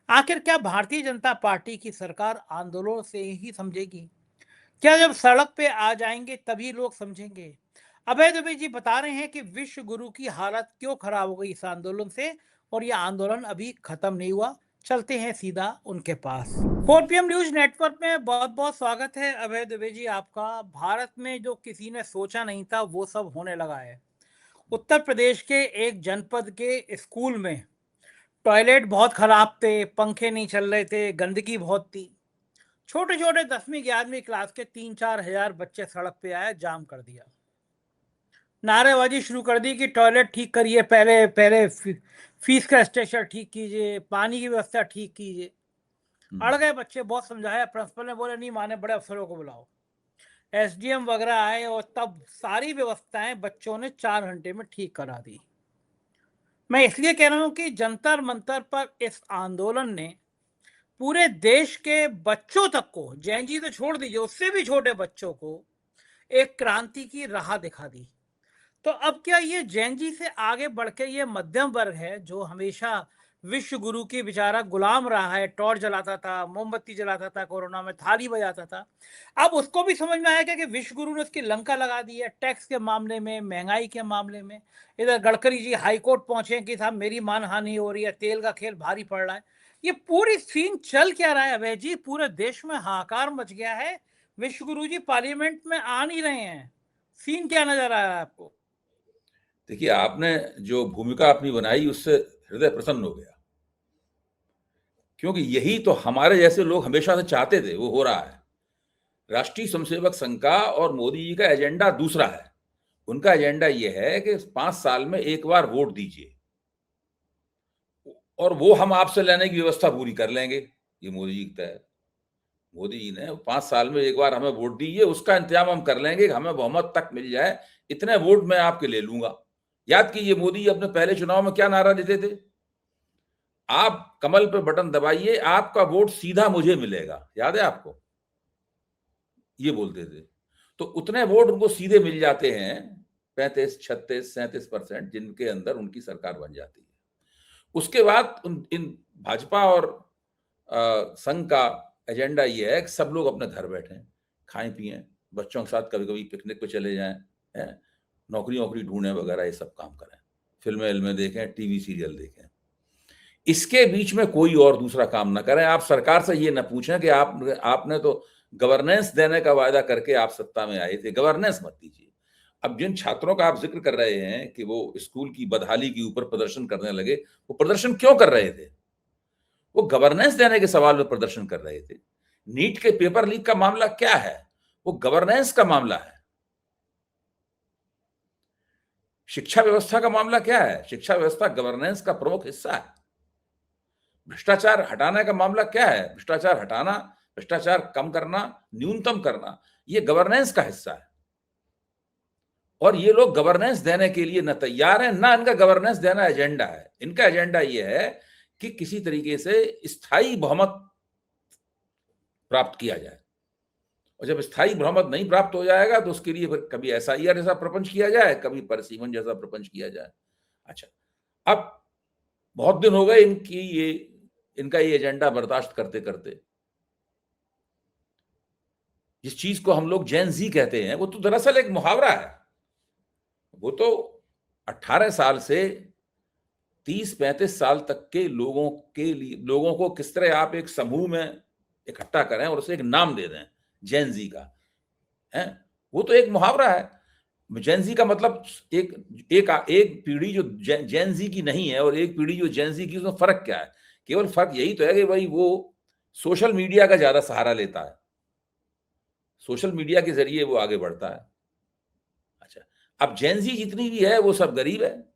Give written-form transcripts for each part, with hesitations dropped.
आखिर क्या भारतीय जनता पार्टी की सरकार आंदोलन से ही समझेगी? क्या जब सड़क पे आ जाएंगे तभी लोग समझेंगे? अभय दुबे जी बता रहे हैं कि विश्व गुरु की हालत क्यों खराब हो गई इस आंदोलन से, और यह आंदोलन अभी खत्म नहीं हुआ। चलते हैं सीधा उनके पास। 4 PM न्यूज नेटवर्क में बहुत बहुत स्वागत है अभय दुबे जी आपका। भारत में जो किसी ने सोचा नहीं था वो सब होने लगा है। उत्तर प्रदेश के एक जनपद के स्कूल में टॉयलेट बहुत खराब थे, पंखे नहीं चल रहे थे, गंदगी बहुत थी। छोटे छोटे 10वीं 11वीं क्लास के 3-4 हजार बच्चे सड़क पे आए, जाम कर दिया, नारेबाजी शुरू कर दी कि टॉयलेट ठीक करिए, पहले पहले फीस का स्ट्रक्चर ठीक कीजिए, पानी की व्यवस्था ठीक कीजिए। अड़ गए बच्चे, बहुत समझाया, प्रिंसिपल ने बोले नहीं माने, बड़े अफसरों को बुलाओ। SDM वगैरह आए और तब सारी व्यवस्थाएं बच्चों ने 4 घंटे में ठीक करा दी। मैं इसलिए कह रहा हूं कि जंतर मंतर पर इस आंदोलन ने पूरे देश के बच्चों तक को, जैन जी तो छोड़ दीजिए, उससे भी छोटे बच्चों को एक क्रांति की राह दिखा दी। तो अब क्या ये जैन जी से आगे बढ़ के ये मध्यम वर्ग है जो हमेशा विश्व गुरु की बेचारा गुलाम रहा है, टॉर्च जलाता था, मोमबत्ती जलाता था, कोरोना में थाली बजाता था, अब उसको भी समझ में आएगा कि विश्व गुरु ने उसकी लंका लगा दी है, टैक्स के मामले में, महंगाई के मामले में। इधर गडकरी जी हाई कोर्ट पहुंचे कि साहब मेरी मानहानि हो रही है, तेल का खेल भारी पड़ रहा है। ये पूरी सीन चल क्या रहा है अभय जी? पूरे देश में हाहाकार मच गया है, विश्व गुरु जी पार्लियामेंट में आ नहीं रहे हैं। सीन क्या नजर आ रहा है आपको? देखिए, आपने जो भूमिका अपनी बनाई उससे हृदय प्रसन्न हो गया, क्योंकि यही तो हमारे जैसे लोग हमेशा से चाहते थे, वो हो रहा है। राष्ट्रीय स्वयंसेवक संघ का और मोदी जी का एजेंडा दूसरा है। उनका एजेंडा ये है कि 5 साल में एक बार वोट दीजिए और वो हम आपसे लेने की व्यवस्था पूरी कर लेंगे। ये मोदी जी का है। मोदी जी ने 5 साल में एक बार हमें वोट दीजिए, उसका इंतजाम हम कर लेंगे, हमें बहुमत तक मिल जाए, इतने वोट मैं आपके ले लूंगा। याद कीजिए, मोदी जी अपने पहले चुनाव में क्या नारा देते थे? आप कमल पे बटन दबाइए, आपका वोट सीधा मुझे मिलेगा। याद है आपको? ये बोलते थे। तो उतने वोट उनको सीधे मिल जाते हैं, 35, 36, 37%, जिनके अंदर उनकी सरकार बन जाती है। उसके बाद इन भाजपा और संघ का एजेंडा ये है कि सब लोग अपने घर बैठें, खाएं पिएं, बच्चों के साथ कभी कभी पिकनिक पे चले जाएं, नौकरी वोकरी ढूंढें वगैरह, ये सब काम करें, फिल्में विल्में देखें, टीवी सीरियल देखें। इसके बीच में कोई और दूसरा काम ना करें। आप सरकार से ये ना पूछें कि आपने तो गवर्नेंस देने का वायदा करके आप सत्ता में आए थे, गवर्नेंस मत दीजिए। अब जिन छात्रों का आप जिक्र कर रहे हैं कि वो स्कूल की बदहाली के ऊपर प्रदर्शन करने लगे, वो प्रदर्शन क्यों कर रहे थे? वो गवर्नेंस देने के सवाल में प्रदर्शन कर रहे थे। नीट के पेपर लीक का मामला क्या है? वो गवर्नेंस का मामला है। शिक्षा व्यवस्था का मामला क्या है? शिक्षा व्यवस्था गवर्नेंस का प्रमुख हिस्सा है। भ्रष्टाचार हटाने का मामला क्या है? भ्रष्टाचार हटाना, भ्रष्टाचार कम करना, न्यूनतम करना, ये गवर्नेंस का हिस्सा है। और ये लोग गवर्नेंस देने के लिए न तैयार हैं, ना इनका गवर्नेंस देना एजेंडा है। इनका एजेंडा ये है कि किसी तरीके से स्थायी बहुमत प्राप्त किया जाए, और जब स्थायी बहुमत नहीं प्राप्त हो जाएगा तो उसके लिए फिर कभी SIR जैसा प्रपंच किया जाए, कभी परिसीमन जैसा प्रपंच किया जाए। अच्छा, अब बहुत दिन हो गए इनका ये एजेंडा बर्दाश्त करते करते। जिस चीज को हम लोग जेन जी कहते हैं, वो तो दरअसल एक मुहावरा है। वो तो 18 साल से 30-35 साल तक के लोगों के लिए, लोगों को किस तरह आप एक समूह में इकट्ठा करें और उसे एक नाम दे दें, जेन जी का है, वो तो एक मुहावरा है। जेन जी का मतलब एक एक एक पीढ़ी जो जेन जी की नहीं है और एक पीढ़ी जो जेन जी की, उसमें फर्क क्या है? केवल फर्क यही तो है कि भाई वो सोशल मीडिया का ज्यादा सहारा लेता है, सोशल मीडिया के जरिए वो आगे बढ़ता है। अच्छा, अब जेन जी जितनी भी है वो सब गरीब है।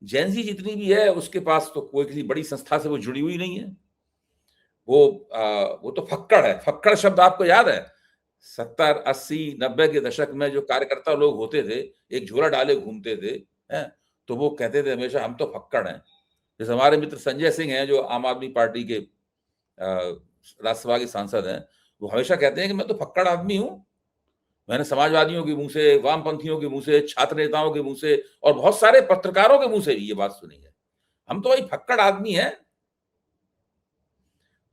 जेन जी जितनी भी है उसके पास तो कोई किसी बड़ी संस्था से वो जुड़ी हुई नहीं है। वो तो फक्कड़ है। फक्कड़ शब्द आपको याद है? 70, 80, 90 के दशक में जो कार्यकर्ता लोग होते थे, एक झोला डाले घूमते थे, हैं? तो वो कहते थे हमेशा हम तो फक्कड़ हैं। जैसे हमारे मित्र संजय सिंह हैं, जो आम आदमी पार्टी के राज्यसभा के सांसद हैं, वो हमेशा कहते हैं कि मैं तो फक्कड़ आदमी हूं। मैंने समाजवादियों के मुंह से, वामपंथियों के मुंह से, छात्र नेताओं के मुंह से और बहुत सारे पत्रकारों के मुंह से भी ये बात सुनी है, हम तो वही फक्कड़ आदमी है।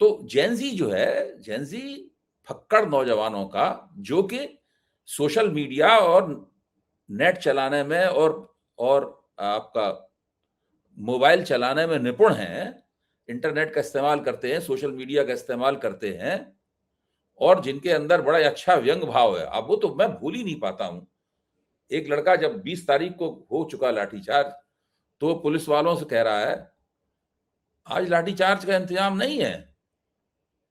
तो जेनजी जो है, जेनजी फक्कड़ नौजवानों का, जो कि सोशल मीडिया और नेट चलाने में और आपका मोबाइल चलाने में निपुण हैं, इंटरनेट का इस्तेमाल करते हैं, सोशल मीडिया का इस्तेमाल करते हैं, और जिनके अंदर बड़ा अच्छा व्यंग भाव है। अब वो तो मैं भूल ही नहीं पाता हूं, एक लड़का जब 20 तारीख को हो चुका लाठीचार्ज, तो पुलिस वालों से कह रहा है आज लाठीचार्ज का इंतजाम नहीं है।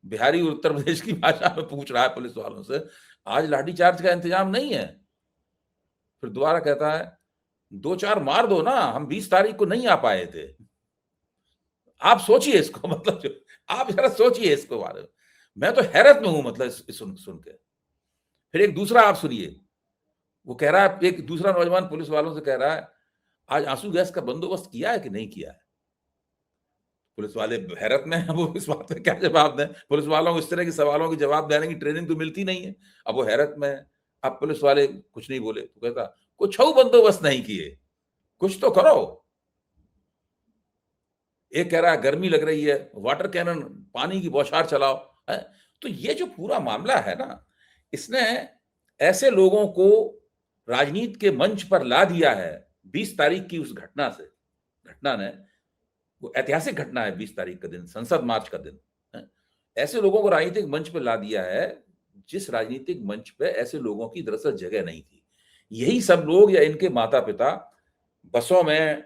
बिहारी उत्तर प्रदेश की भाषा में पूछ रहा है पुलिस वालों से, आज लाठीचार्ज का इंतजाम नहीं है। फिर दोबारा कहता है 2-4 मार दो ना, हम 20 तारीख को नहीं आ पाए थे। आप सोचिए इसको, मतलब आप जरा सोचिए इसको बारे में। मैं तो हैरत में हूं, मतलब सुन के। फिर एक दूसरा आप सुनिए, वो कह रहा है, एक दूसरा नौजवान पुलिस वालों से कह रहा है आज आंसू गैस का बंदोबस्त किया है कि नहीं किया है। पुलिस वाले हैरत में हैं, वो इस बात में क्या जवाब दें। पुलिस वालों को इस तरह के सवालों के जवाब देने की ट्रेनिंग तो मिलती नहीं है। अब वो हैरत में है, अब पुलिस वाले कुछ नहीं बोले तो कहता कुछ बंदोबस्त नहीं किए, कुछ तो करो। एक कह रहा है गर्मी लग रही है, वाटर कैनन, पानी की बौछार चलाओ है। तो ये जो पूरा मामला है ना, इसने ऐसे लोगों को राजनीति के मंच पर ला दिया है। 20 तारीख की उस घटना ने, वो ऐतिहासिक घटना है, 20 तारीख का दिन, संसद मार्च का दिन है, ऐसे लोगों को राजनीतिक मंच पर ला दिया है जिस राजनीतिक मंच पे ऐसे लोगों की दरअसल जगह नहीं थी। यही सब लोग या इनके माता पिता बसों में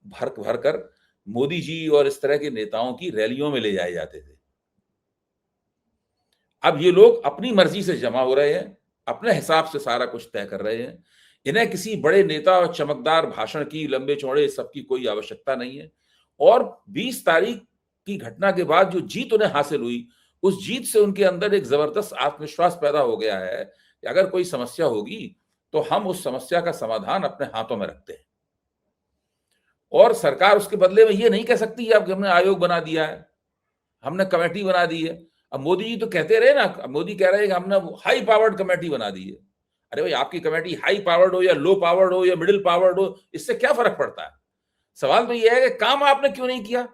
भर कर मोदी जी और इस तरह के नेताओं की रैलियों में ले जाए जाते थे। अब ये लोग अपनी मर्जी से जमा हो रहे हैं, अपने हिसाब से सारा कुछ तय कर रहे हैं। इन्हें किसी बड़े नेता और चमकदार भाषण की, लंबे चौड़े सबकी कोई आवश्यकता नहीं है। और 20 तारीख की घटना के बाद जो जीत उन्हें हासिल हुई, उस जीत से उनके अंदर एक जबरदस्त आत्मविश्वास पैदा हो गया है कि अगर कोई समस्या होगी तो हम उस समस्या का समाधान अपने हाथों में रखते हैं। और सरकार उसके बदले में ये नहीं कह सकती अब हमने आयोग बना दिया है, हमने कमेटी बना दी है। अब मोदी जी तो कहते रहे ना, मोदी कह रहे हैं कि हमने हाई पावर्ड कमेटी बना दी है। अरे भाई, आपकी कमेटी हाई पावर्ड हो या लो पावर्ड हो या मिडिल पावर्ड हो, इससे क्या फर्क पड़ता है। सवाल तो यह है कि काम आपने क्यों नहीं किया।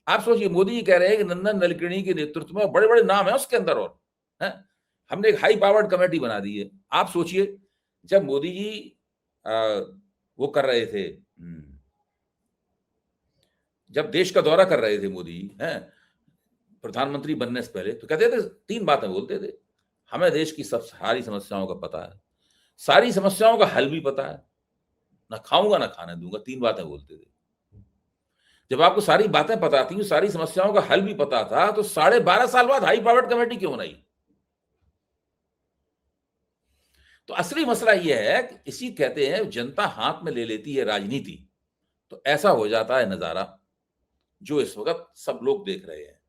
आप सोचिए, मोदी जी कह रहे हैं कि नंदन निलेकणी के नेतृत्व में बड़े बड़े नाम है उसके अंदर, और है हमने एक हाई पावर्ड कमेटी बना दी है। आप सोचिए, जब मोदी जी वो कर रहे थे, जब देश का दौरा कर रहे थे मोदी जी, हैं प्रधानमंत्री बनने से पहले, तो कहते थे, 3 बातें बोलते थे, हमें देश की सब सारी समस्याओं का पता है, सारी समस्याओं का हल भी पता है, ना खाऊंगा ना खाने दूंगा, 3 बातें बोलते थे। जब आपको सारी बातें पता थी, सारी समस्याओं का हल भी पता था, तो 12.5 साल बाद हाई पावर्ड कमेटी क्यों बनाई। तो असली मसला यह है कि इसी कहते हैं जनता हाथ में ले लेती है राजनीति, तो ऐसा हो जाता है नजारा जो इस वक्त सब लोग देख रहे हैं।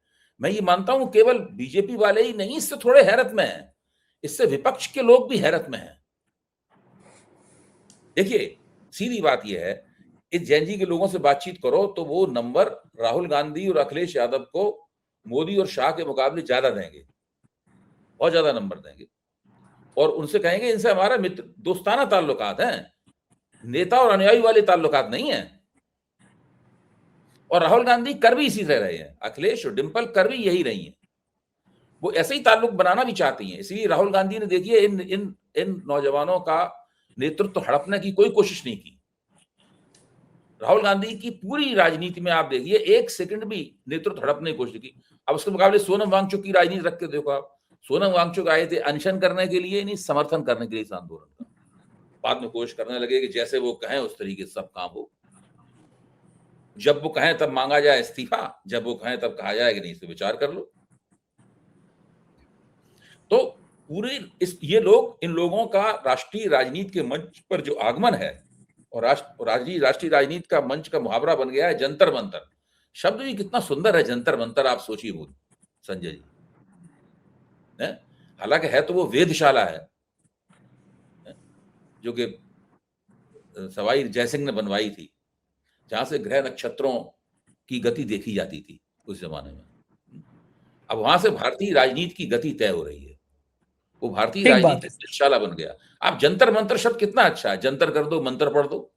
मैं ये मानता हूं केवल बीजेपी वाले ही नहीं इससे थोड़े हैरत में हैं, इससे विपक्ष के लोग भी हैरत में हैं। देखिए, सीधी बात यह है, इस जेनजी के लोगों से बातचीत करो तो वो नंबर राहुल गांधी और अखिलेश यादव को मोदी और शाह के मुकाबले ज्यादा देंगे, बहुत ज्यादा नंबर देंगे, और उनसे कहेंगे इनसे हमारा मित्र दोस्ताना ताल्लुकात हैं, नेता और अनुयायी वाले ताल्लुकात नहीं है। और राहुल गांधी कर भी इसी तरह रहे हैं, अखिलेश और डिंपल कर भी यही रही हैं, वो ऐसे ही ताल्लुक बनाना भी चाहती हैं। इसलिए राहुल गांधी ने देखिए इन नौजवानों का नेतृत्व हड़पने की कोई कोशिश नहीं की। राहुल गांधी की पूरी राजनीति में आप देखिए 1 सेकंड भी नेतृत्व हड़पने की कोशिश की। अब उसके मुकाबले सोनम वांगचुक की राजनीति रख के देखो आप, सोनम वांगचुक आए थे अनशन करने के लिए, नहीं समर्थन करने के लिए इस आंदोलन का। बाद में कोशिश करने लगे कि जैसे वो कहें उस तरीके से सब काम हो, जब वो कहें तब मांगा जाए इस्तीफा, जब वो कहें तब कहा जाए कि नहीं, इस पर विचार कर लो। तो पूरे ये लोग, इन लोगों का राष्ट्रीय राजनीति के मंच पर जो आगमन है, और राष्ट्रीय राजनीति का मंच का मुहावरा बन गया है जंतर मंतर। शब्द भी कितना सुंदर है जंतर मंतर, आप सोचिए वो संजय जी, हालांकि है तो वो वेधशाला है जो कि सवाई जयसिंह ने बनवाई थी, जहां से ग्रह नक्षत्रों की गति देखी जाती थी उस जमाने में। अब वहां से भारतीय राजनीति की गति तय हो रही है, वो भारतीय राजनीति वेधशाला बन गया। आप जंतर मंतर शब्द कितना अच्छा है, जंतर कर दो मंत्र पढ़ दो,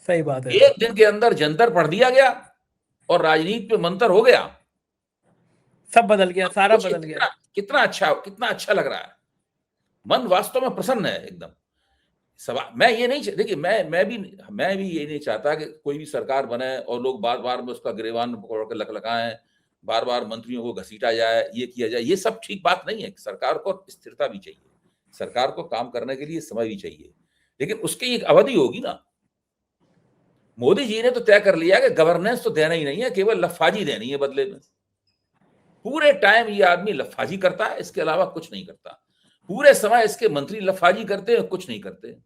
सही बात है। एक दिन के अंदर जंतर पढ़ दिया गया और राजनीति पे मंत्र हो गया। सब बदल गया, सारा सोचिए बदल गया। कितना अच्छा लग रहा है। मन वास्तव में प्रसन्न है एकदम। सवाल मैं ये नहीं देखिए, मैं भी ये नहीं चाहता कि कोई भी सरकार बने और लोग बार-बार में उसका गिरेबान पकड़ के लकलकाएँ, बार-बार मंत्रियों को घसीटा जाए, ये किया जाए, ये सब ठीक बात नहीं है। सरकार को स्थिरता भी चाहिए, सरकार को काम करने के लिए समय भी चाहिए, लेकिन उसकी एक अवधि होगी ना। मोदी जी ने तो तय कर लिया कि गवर्नेंस तो देना ही नहीं है, केवल लफाजी देनी है बदले में। पूरे टाइम ये आदमी लफाजी करता है, इसके अलावा कुछ नहीं करता। पूरे समय इसके मंत्री लफाजी करते हैं, कुछ नहीं करते।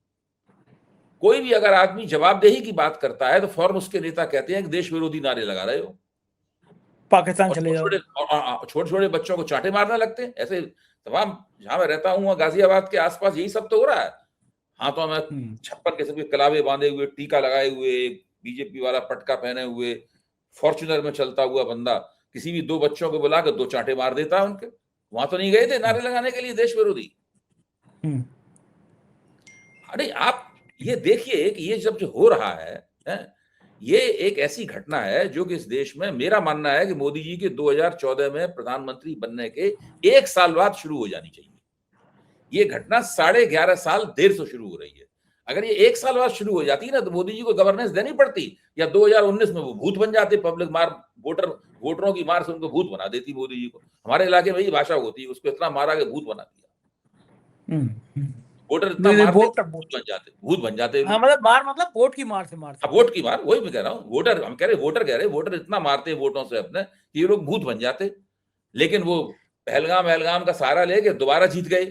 कोई भी अगर आदमी जवाबदेही की बात करता है तो फौरन उसके नेता कहते हैं कि देश विरोधी नारे लगा रहे हो, पाकिस्तान और चले जाओ। छोटे-छोटे बच्चों को चांटे मारने लगते हैं। ऐसे तमाम, जहां मैं रहता हूं गाजियाबाद के आसपास यही सब तो हो रहा है। हाथों में छप्पन किस्म के कलावे बांधे हुए, टीका लगाए हुए, बीजेपी वाला पटका पहने हुए, फॉर्च्यूनर में चलता हुआ बंदा किसी भी दो बच्चों को बुलाकर दो चांटे मार देता है उनके। वहां तो नहीं गए थे नारे लगाने के लिए देश विरोधी। अरे आप ये देखिए कि ये जब जो हो रहा है, ये एक ऐसी घटना है जो कि इस देश में, मेरा मानना है कि मोदी जी के 2014 में प्रधानमंत्री बनने के 1 साल बाद शुरू हो जानी चाहिए। ये घटना 11.5 साल देर से शुरू हो रही है। अगर ये 1 साल बाद शुरू हो जाती ना तो मोदी जी को गवर्नेंस देनी पड़ती, या 2019 में वो भूत बन जाते, पब्लिक मार वोटरों की मार से उनको भूत बना देती मोदी जी को। हमारे इलाके में ये भाषा होती है, उसको इतना मारा कि भूत बना दिया। वोटर इतना मारते, भूत बन जाते। हाँ, मतलब मार, मतलब वोट की मार से मारते। वोट की मार, वही मैं कह रहा हूँ। वोटर, हम कह रहे वोटर इतना मारते हैं वोटों से अपने कि ये लोग भूत बन जाते। लेकिन वो पहलगाम का सहारा लेके दोबारा जीत गए।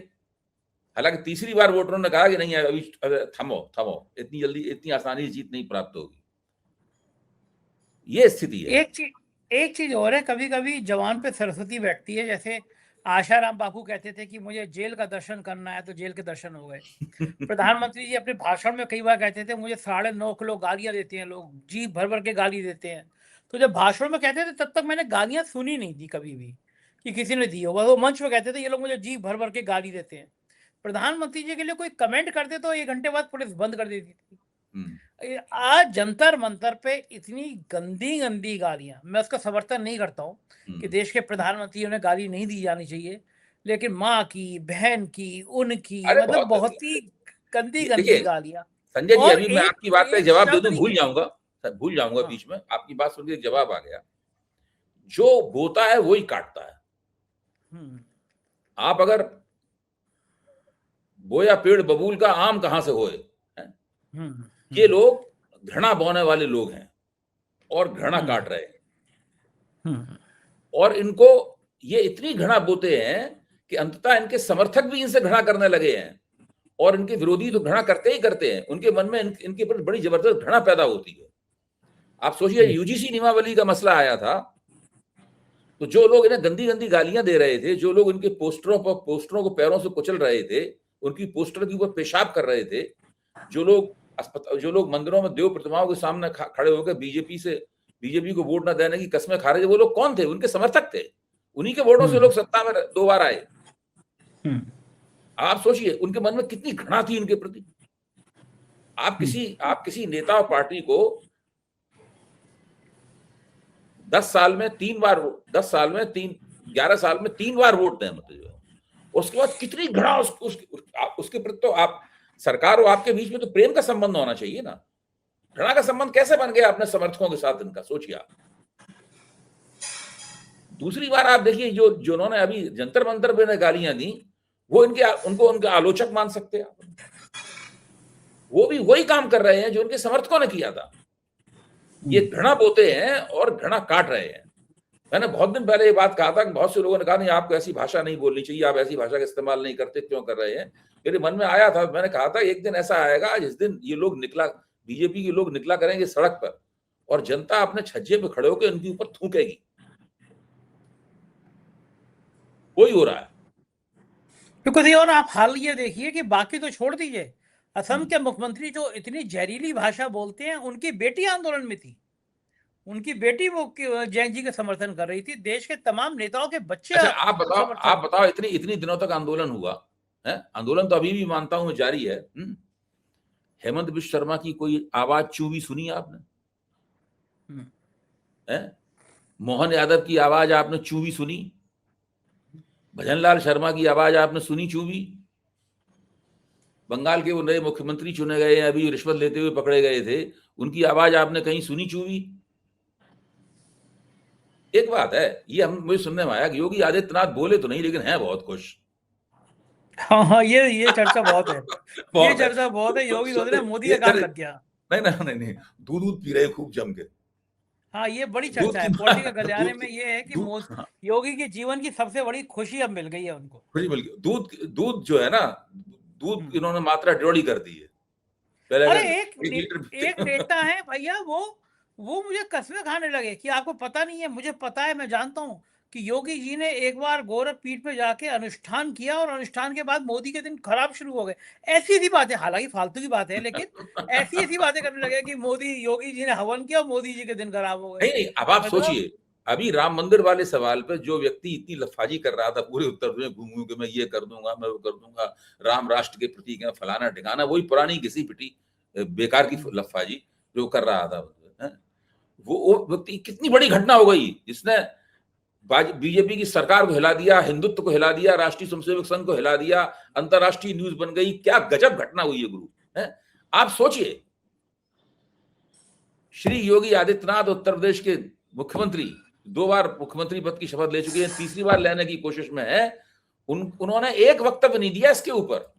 हालांकि तीसरी बार वोटरों ने कहा कि नहीं अभी थमो, इतनी जल्दी इतनी आसानी से जीत नहीं प्राप्त होगी। ये स्थिति है। एक चीज और है, कभी कभी जवान पे सरस्वती बैठती है। जैसे आशाराम बापू कहते थे कि मुझे जेल का दर्शन करना है, तो जेल के दर्शन हो गए। प्रधानमंत्री जी अपने भाषण में कई बार कहते थे मुझे 9.5 किलो गालियां देते हैं लोग, जी भर भर के गाली देते हैं। तो जब भाषण में कहते थे तब तक मैंने गालियां सुनी नहीं थी कभी भी कि किसी ने दी हो। वो मंच में कहते थे ये लोग मुझे जी भर भर के गाली देते हैं। प्रधानमंत्री जी के लिए कोई कमेंट करते तो 1 घंटे बाद पुलिस बंद कर देती थी। आज जंतर मंतर पे इतनी गंदी गंदी गालियां, मैं उसका समर्थन नहीं करता हूं कि देश के प्रधानमंत्री उन्हें गाली नहीं दी जानी चाहिए, लेकिन माँ की, बहन की, उनकी, अरे मतलब बहुत ही गंदी गंदी देखिए गालियां। संजय जी, और अभी मैं आपकी बात का एक जवाब दे शब्द दूं, नहीं है। भूल जाऊंगा हाँ। बीच में। आपकी बात सुन के जवाब आ गया। जो बोता है वही काटता है। आप अगर बोया पेड़ बबूल का आम कहां से होए, ये लोग घृणा बोने वाले लोग हैं और घृणा काट रहे हैं। और इनको ये इतनी घृणा बोते हैं कि अंततः इनके समर्थक भी इनसे घृणा करने लगे हैं, और इनके विरोधी तो घृणा करते ही करते हैं। उनके मन में इनके पर बड़ी जबरदस्त घृणा पैदा होती है। आप सोचिए, यूजीसी नियमावली का मसला आया था तो जो लोग इन्हें गंदी गंदी गालियां दे रहे थे, जो लोग इनके पोस्टरों को पैरों से कुचल रहे थे, उनकी पोस्टर के ऊपर पेशाब कर रहे थे, जो लोग मंदिरों में देव प्रतिमाओं के सामने खड़े होकर बीजेपी को वोट न देने की कस्में खा रहे थे, वो लोग कौन थे? उनके समर्थक थे। उन्हीं के वोटों से लोग सत्ता में 2 बार आए। आप सोचिए उनके मन में कितनी घृणा थी इनके प्रति। आप किसी नेता और पार्टी को 11 साल में 3 बार वोट दें, मतलब उसके बाद कितनी घृणा उसके प्रति। तो आप सरकार और आपके बीच में तो प्रेम का संबंध होना चाहिए ना। घृणा का संबंध कैसे बन गया अपने समर्थकों के साथ इनका, सोचिए आप। दूसरी बार आप देखिए, जिन्होंने अभी जंतर मंतर पे गालियां दी, वो उनके आलोचक मान सकते हैं आप। वो भी वही काम कर रहे हैं जो उनके समर्थकों ने किया था। ये घृणा बोते हैं और घृणा काट रहे हैं। मैंने बहुत दिन पहले ये बात कहा था कि बहुत से लोगों ने कहा नहीं, आपको ऐसी भाषा नहीं बोलनी चाहिए, आप ऐसी भाषा का इस्तेमाल नहीं करते, क्यों कर रहे हैं। मेरे मन में आया था, मैंने कहा था एक दिन ऐसा आएगा जिस दिन ये लोग बीजेपी के लोग निकला करेंगे सड़क पर, और जनता अपने छज्जे पे खड़े होकर उनके ऊपर थूकेगी। वही हो रहा है। क्योंकि और आप हाल ये देखिए कि बाकी तो छोड़ दीजिए, असम के मुख्यमंत्री जो इतनी जहरीली भाषा बोलते हैं, उनकी बेटी आंदोलन में थी। उनकी बेटी वो जैन जी का समर्थन कर रही थी। देश के तमाम नेताओं के बच्चे। अच्छा आप बताओ इतनी दिनों तक आंदोलन हुआ है। आंदोलन तो अभी भी मानता हूं जारी है। हेमंत बिश्व शर्मा की कोई आवाज चूवी सुनी आपने? मोहन यादव की आवाज आपने चूवी सुनी? भजनलाल शर्मा की आवाज आपने सुनी चूबी? बंगाल के वो नए मुख्यमंत्री चुने गए हैं, अभी रिश्वत लेते हुए पकड़े गए थे, उनकी आवाज आपने कहीं सुनी चूबी? एक बात है, ये हम मुझे सुनने में आया कि योगी आदित्यनाथ बोले तो नहीं लेकिन हैं बहुत खुश। हाँ हाँ, ये चर्चा बहुत है। ये बहुत है। चर्चा बहुत है। योगी सोच रहे हैं मोदी ये का काम लग गया। नहीं, दूध पी रहे हैं खूब जम के। हाँ, ये बड़ी दूध चर्चा की है पॉलिटिकल गलियारे दूध में। की ये है कि हाँ, योगी के जीवन की सबसे बड़ी खुशी अब मिल गई है उनको। खुशी मिल गई। दूध जो है ना, दूध हम्म। इन्होंने मात्रा ड्योढ़ी कर दी है। पहले अरे अगर एक 1 लीटर एक नेता है भैया, वो मुझे कसमें खाने लगे कि आपको पता नहीं है, मुझे पता है, मैं जानता हूँ कि योगी जी ने एक बार गोरख पीठ पे जाके अनुष्ठान किया और अनुष्ठान के बाद मोदी के दिन खराब शुरू हो गए। ऐसी ऐसी बातें, हालांकि फालतू की बात है, लेकिन ऐसी ऐसी बातें करने लगे कि मोदी योगी जी ने हवन किया और मोदी जी के दिन खराब हो गए। नहीं, अब आप मतलब सोचिए, अभी राम मंदिर वाले सवाल पे जो व्यक्ति इतनी लफाजी कर रहा था पूरे उत्तर प्रदेश में, घूम घूम के मैं ये कर दूंगा, मैं वो कर दूंगा, राम राष्ट्र के प्रतीक है, फलाना ठिकाना, वही पुरानी घिसी पिटी बेकार की लफाजी जो कर रहा था, हैं? वो व्यक्ति, कितनी बड़ी घटना हो गई जिसने बीजेपी की सरकार को हिला दिया, हिंदुत्व को हिला दिया, राष्ट्रीय स्वयंसेवक संघ को हिला दिया, अंतरराष्ट्रीय न्यूज बन गई। क्या गजब घटना हुई है गुरु, है? आप सोचिए, श्री योगी आदित्यनाथ उत्तर प्रदेश के मुख्यमंत्री, 2 बार मुख्यमंत्री पद की शपथ ले चुके हैं, तीसरी बार लेने की कोशिश में है। उन्होंने एक वक्तव्य नहीं दिया इसके ऊपर।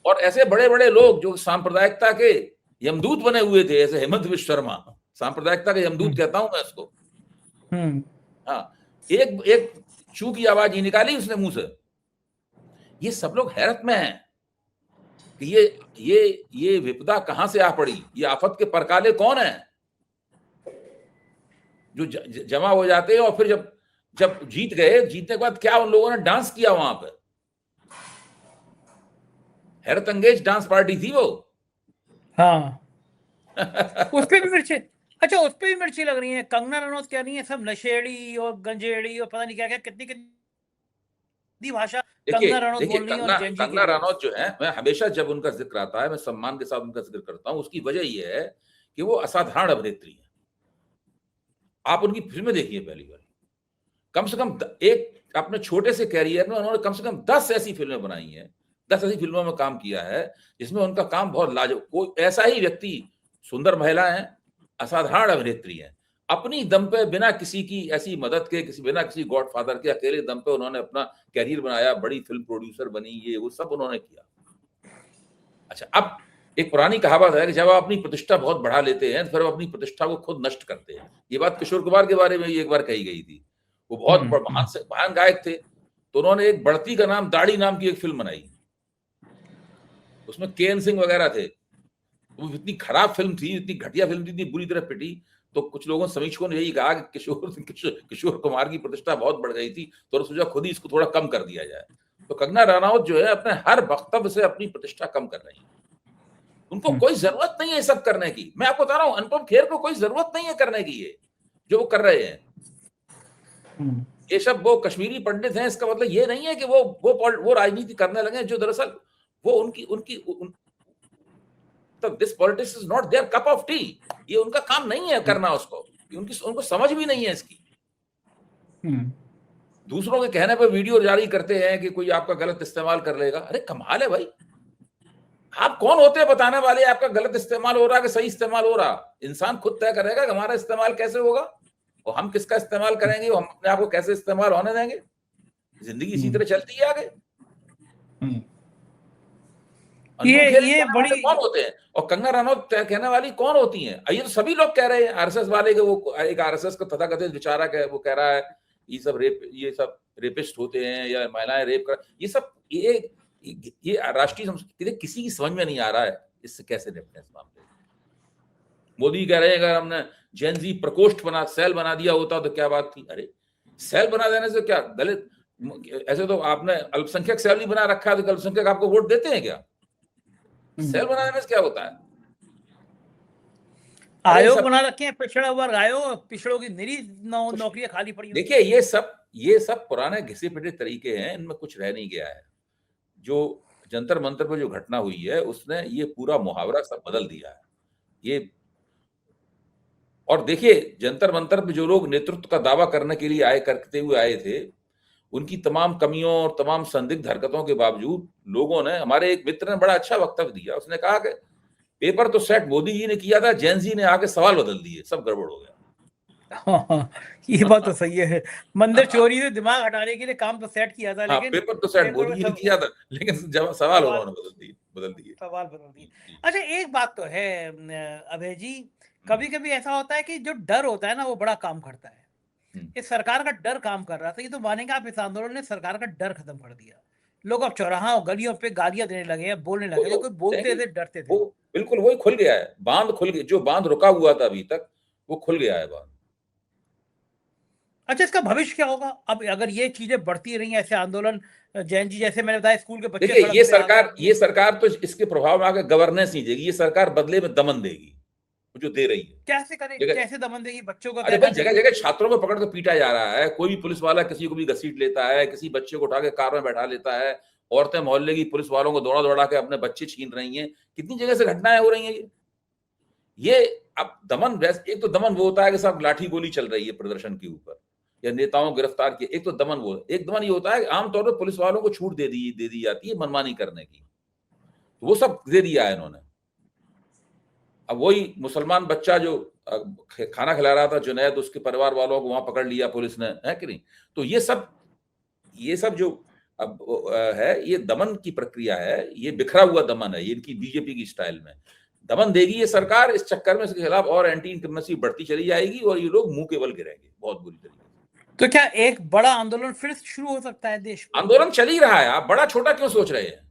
और ऐसे बड़े बड़े लोग जो सांप्रदायिकता के यमदूत बने हुए थे, ऐसे हेमंत विश्व शर्मा, सांप्रदायिकता के यमदूत कहता हूं मैं इसको। हाँ, एक एक चू की आवाज ही निकाली उसने मुंह से। ये सब लोग हैरत में हैं कि ये विपदा कहां से आ पड़ी, ये आफत के परकाले कौन है जो जमा हो जाते हैं, और फिर जब जीत गए, जीतने के बाद क्या उन लोगों ने डांस किया वहां पर। हैरत अंगेज डांस पार्टी थी वो। हाँ। उस पे भी मिर्ची, अच्छा उस पे भी मिर्ची लग रही है। कंगना रनौत कह रही है सब नशेड़ी और गंजेड़ी और पता नहीं क्या क्या, कितनी कितनी भाषा देखिए कंगना रनौत देखिए बोल रही है और कंगना जेन जी के कंगना लिए। रनौत जो है, मैं हमेशा जब उनका जिक्र आता है मैं सम्मान के साथ उनका जिक्र करता हूं। उसकी वजह यह है कि वो असाधारण अभिनेत्री है। आप उनकी फिल्में देखिए पहली बार, कम से कम एक अपने छोटे से कैरियर में उन्होंने कम से कम 10 ऐसी फिल्में बनाई हैं, 10 ऐसी फिल्मों में काम किया है जिसमें उनका काम बहुत लाजवाब। कोई ऐसा ही व्यक्ति, सुंदर महिला है, असाधारण अभिनेत्री है, अपनी दम पे, बिना किसी की ऐसी मदद के, बिना किसी गॉडफादर के, अकेले दम पे उन्होंने अपना कैरियर बनाया, बड़ी फिल्म प्रोड्यूसर बनी, ये वो सब उन्होंने किया। अच्छा, अब एक पुरानी कहावत है कि जब आप अपनी प्रतिष्ठा बहुत बढ़ा लेते हैं फिर अपनी प्रतिष्ठा को खुद नष्ट करते हैं। ये बात किशोर कुमार के बारे में एक बार कही गई थी। वो बहुत महान गायक थे, तो उन्होंने एक बढ़ती का नाम दाढ़ी नाम की एक फिल्म बनाई, उसमें केएन सिंह वगैरह थे। वो इतनी खराब फिल्म थी, इतनी घटिया फिल्म थी, इतनी बुरी तरह पिटी, तो कुछ लोगों समीक्षकों ने यही कहा कि किशोर कुमार की प्रतिष्ठा बहुत बढ़ गई थी, तो सोचा खुद ही इसको थोड़ा कम कर दिया जाए। तो कंगना रनौत जो है अपने हर वक्तव्य से अपनी प्रतिष्ठा कम कर रही है। उनको कोई जरूरत नहीं है सब करने की। मैं आपको बता रहा हूं, अनुपम खेर को कोई जरूरत नहीं है करने की ये जो वो कर रहे हैं। ये सब वो कश्मीरी पंडित हैं, इसका मतलब ये नहीं है कि वो राजनीति करने लगे, जो दरअसल वो उनकी तो this politics is not their cup of tea. ये उनका काम नहीं है करना उसको, उनको समझ भी नहीं है इसकी। दूसरों के कहने पर वीडियो जारी करते हैं कि कोई आपका गलत इस्तेमाल कर लेगा। अरे कमाल है भाई, आप कौन होते हैं बताने वाले आपका गलत इस्तेमाल हो रहा कि सही इस्तेमाल हो रहा? इंसान खुद तय करेगा कि हमारा इस्तेमाल कैसे होगा और हम किसका इस्तेमाल करेंगे, हम अपने आप को कैसे इस्तेमाल होने देंगे। जिंदगी इसी तरह चलती है आगे। ये बड़ी कौन होते हैं और कंगना रनौत कहने वाली कौन होती हैं? ये तो सभी लोग कह रहे हैं, आरएसएस वाले के, वो एक आरएसएस का तथाकथित विचारक है, वो कह रहा है ये सब रेपिस्ट होते हैं या महिलाएं रेप कर, ये सब ये राष्ट्रीय संस्कृति किसी की समझ में नहीं आ रहा है इससे कैसे निपटे इस मामले। मोदी कह रहे हैं अगर हमने जेन जी प्रकोष्ठ सेल बना दिया होता तो क्या बात थी। अरे सेल बना देने से क्या, दलित ऐसे तो आपने अल्पसंख्यक सेल ही बना रखा है, तो अल्पसंख्यक आपको वोट देते हैं क्या? सेल बना देने से क्या होता है? आयोग बना रखे हैं पिछड़ा वर्ग आयोग, पिछड़ों की निरी नौकरियां खाली पड़ी। देखिए ये सब पुराने घिसे पिटे तरीके हैं, इनमें कुछ रह नहीं गया है। जो जंतर मंतर पर जो घटना हुई है उसने ये पूरा मुहावरा सब बदल दिया है। ये और देखिए जंतर मंतर पे जो लोग नेतृत्व का दावा करने के लिए करते हुए आए थे, उनकी तमाम कमियों और तमाम संदिग्ध हरकतों के बावजूद लोगों ने, हमारे एक मित्र ने बड़ा अच्छा वक्तव्य दिया, उसने कहा कि पेपर तो सेट मोदी जी ने किया था, जैन जी ने आके सवाल बदल दिए, सब गड़बड़ हो गया। हाँ, ये बात तो सही है। मंदिर चोरी से दिमाग हटाने के लिए काम तो सेट किया था, हाँ, लेकिन पेपर तो सेट पेपर मोदी में जी ने सब किया था, लेकिन सवाल उन्होंने बदल दिए। सवाल बदल दिए। जी। अच्छा, एक बात तो है अभय जी, कभी-कभी ऐसा होता है कि जो डर होता है ना, वो बड़ा काम करता है। हम्म। इस सरकार का डर काम कर रहा था, ये तो मानेंगे आप, इस आंदोलन ने सरकार का डर खत्म कर दिया। लोग अब चौराहा और गलियों पे गालियाँ देने लगे हैं, बोलने वो लगे तो हैं, कोई बोलते कहेंगे, थे, डरते वो थे। बिल्कुल वही खुल गया है, बांध खुल गया, जो बांध रुका हुआ था अभी तक, वो खुल गया है बांध। अच्छा, इसका भविष्य क्या होगा? अब अगर ये चीज़ें बढ़ती रही, ऐसे आंदोलन, जैन जी जैसे मैंने बताया, स्कूल के बच्चे देखिए, सड़क पे आ गए। ये सरकार तो इसके प्रभाव में आकर गवर्नेंस नहीं देगी, ये सरकार बदले में दमन देगी, जो दे रही है। कैसे करे? जगह कैसे दमन देगी? बच्चों का अरे कहना भाई, है जगह कि जगह छात्रों को पकड़ के पीटा जा रहा है, कोई भी पुलिस वाला किसी को भी घसीट लेता है, किसी बच्चे को उठा के कार में बैठा लेता है, औरतें मोहल्ले की पुलिस वालों को दौड़ा दौड़ा के अपने बच्चे छीन रही हैं, कितनी जगह से घटनाएं हो रही हैं ये। अब दमन, वैसे एक तो दमन वो होता है कि सब लाठी गोली चल रही है प्रदर्शन के ऊपर, या नेताओं को गिरफ्तार किए, एक तो दमन वो, एक दमन ये होता है कि आमतौर पर पुलिस वालों को छूट दे दी जाती है मनमानी करने की, वो सब दे दिया है इन्होंने। अब वही मुसलमान बच्चा जो खाना खिला रहा था जुनैद, उसके परिवार वालों को वहां पकड़ लिया पुलिस ने, है कि नहीं? तो ये सब जो अब है, ये दमन की प्रक्रिया है, ये बिखरा हुआ दमन है, ये इनकी बीजेपी की स्टाइल में दमन देगी ये सरकार। इस चक्कर में इसके खिलाफ और एंटी इनकम्बेंसी बढ़ती चली जाएगी और ये लोग मुंह के बल गिरेंगे बहुत बुरी तरीके से। तो क्या एक बड़ा आंदोलन फिर शुरू हो सकता है देश में? आंदोलन चल ही रहा है, आप बड़ा छोटा क्यों सोच रहे हैं?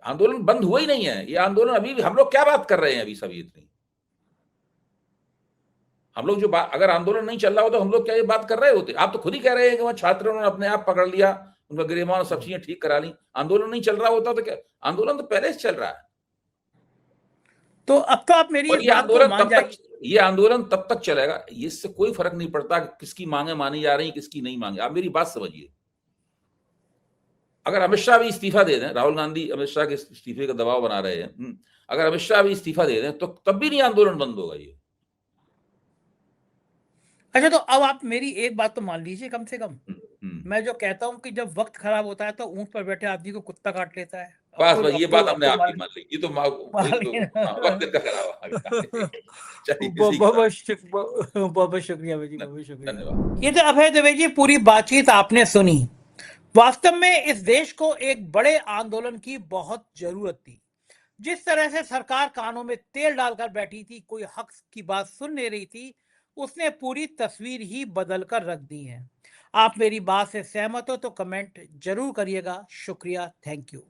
आंदोलन बंद हुआ ही नहीं है, ये आंदोलन अभी भी, हम लोग क्या बात कर रहे हैं अभी सभी इतनी, हम लोग जो बात, अगर आंदोलन नहीं चल रहा होता तो हम लोग क्या ये बात कर रहे होते? आप तो खुद ही कह रहे हैं कि वहां छात्रों ने अपने आप पकड़ लिया, उनका गिरफ्तार और सब चीजें ठीक करा ली। आंदोलन नहीं चल रहा होता तो क्या? आंदोलन तो पहले से चल रहा है। तो अब तो आप मेरी और इस बात को मान जाइए। ये आंदोलन तब तक चलेगा, इससे कोई फर्क नहीं पड़ता कि किसकी मांगे मानी जा रही, किसकी नहीं मांगे। आप मेरी बात समझिए, अगर अमित शाह भी इस्तीफा दे दें, राहुल गांधी अमित शाह के इस्तीफे का दबाव बना रहे हैं, अगर अमित शाह भी इस्तीफा दे दें तो तब भी नहीं आंदोलन बंद होगा ये। अच्छा, तो अब आप मेरी एक बात तो मान लीजिए कम से कम। मैं जो कहता हूँ कि जब वक्त खराब होता है तो ऊंट पर बैठे आदमी को कुत्ता काट लेता है। बस बस, ये बात हमने अब आपकी मान ली, ये तो वक्त का खराब। चलिए, इसी के साथ बहुत शुक्रिया भाई जी, बहुत शुक्रिया। धन्यवाद। ये तो अभय दुबे जी, पूरी बातचीत आपने सुनी। वास्तव में इस देश को एक बड़े आंदोलन की बहुत जरूरत थी। जिस तरह से सरकार कानों में तेल डालकर बैठी थी, कोई हक की बात सुन नहीं रही थी, उसने पूरी तस्वीर ही बदल कर रख दी है। आप मेरी बात से सहमत हो तो कमेंट जरूर करिएगा। शुक्रिया, थैंक यू।